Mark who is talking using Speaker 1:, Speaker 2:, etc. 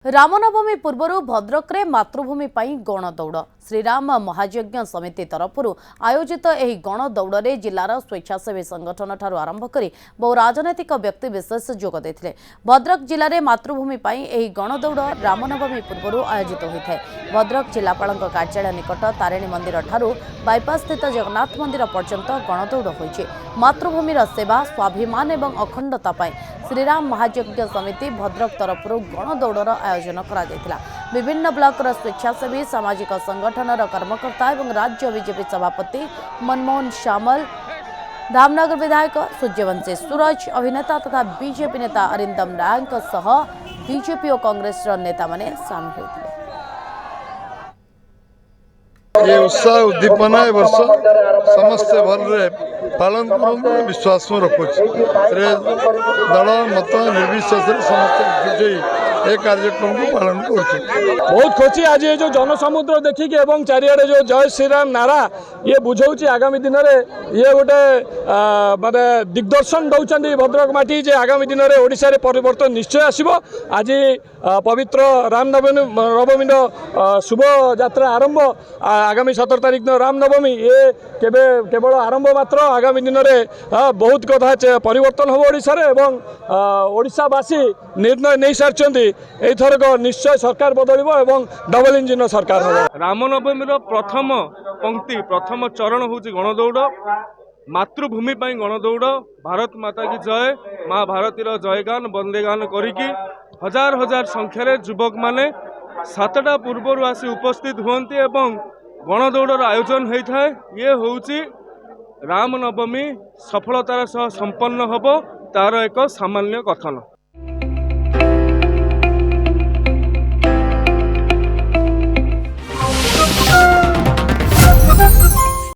Speaker 1: रामनवमी पूर्व भद्रक रे मातृभूमि गणदौड़ श्रीराम महायज्ञ समिति तरफ आयोजित यह गणदौड़ में जिलार स्वेच्छासेवी संगठन ठारू आरंभ कर बहु राजनैतिक व्यक्तिविशेष जोग देते। भद्रक जिले में मातृभूमि यह गणदौड़ रामनवमी पूर्व आयोजित होता है। भद्रक जिलापाल कार्यालय निकट तारिणी मंदिर ठारू बाईपास स्थित जगन्नाथ मंदिर पर्यंत गणदौड़ होइछि। मातृभूमिर सेवा स्वाभिमान और अखंडता श्रीराम महायज्ञ समिति भद्रक तरफ गणदौड़र आयोजन करा। विभिन्न ब्लॉकर स्वेच्छासेवी सामाजिक संगठन कर्मकर्ता और राज्य बीजेपी सभापति मनमोहन सामल, धामनगर विधायक सूर्यवंशी सूरज, अभिनेता तथा बीजेपी नेता अरिंदम नायक सह बीजेपी और कांग्रेस नेता माने सामिल होते।
Speaker 2: ये उत्साह उद्दीपना ए वर्ष समस्त भर पालन कर विश्वास में रखुच्छे। दल मत निर्विशेष समस्त ए कार्यक्रम को पालन कर
Speaker 3: बहुत खुशी। आज ये जो जनसमुद्र देखिक एवं चारिआडे जो जय श्रीराम नारा ये बुझाऊँ आगामी दिन में ये गोटे माने दिग्दर्शन दौरान भद्रक माटी जे आगामी दिन में ओडिशा रे परिवर्तन निश्चय आसिबो। आज पवित्र रामनवमी शुभ यात्रा आरंभ आगामी 17 तारिख दिन रामनवमी ये केवल आरंभ मात्र। आगामी दिन में बहुत कथा परिवर्तन हम ओडिशा रे एवं ओडिशावासी निर्णय नहीं सारी एथरक निश्चय सरकार बदलिबो एवं डबल इंजिन सरकार हो।
Speaker 4: रामनवमी प्रथम पंक्ति प्रथम चरण हूँ गणदौड़ मातृभूमि गणदौड़ भारत माता की जय माँ भारतीर जयगान बंदेगान करिकी हजार हजार संख्यार युवक माने 7टा पूर्व आसी उपस्थित हुंती एवं गणदौड़र आयोजन होता है। ये हूँ रामनवमी सफलतार सह संपन्न हब तार एक सामान्य कथन।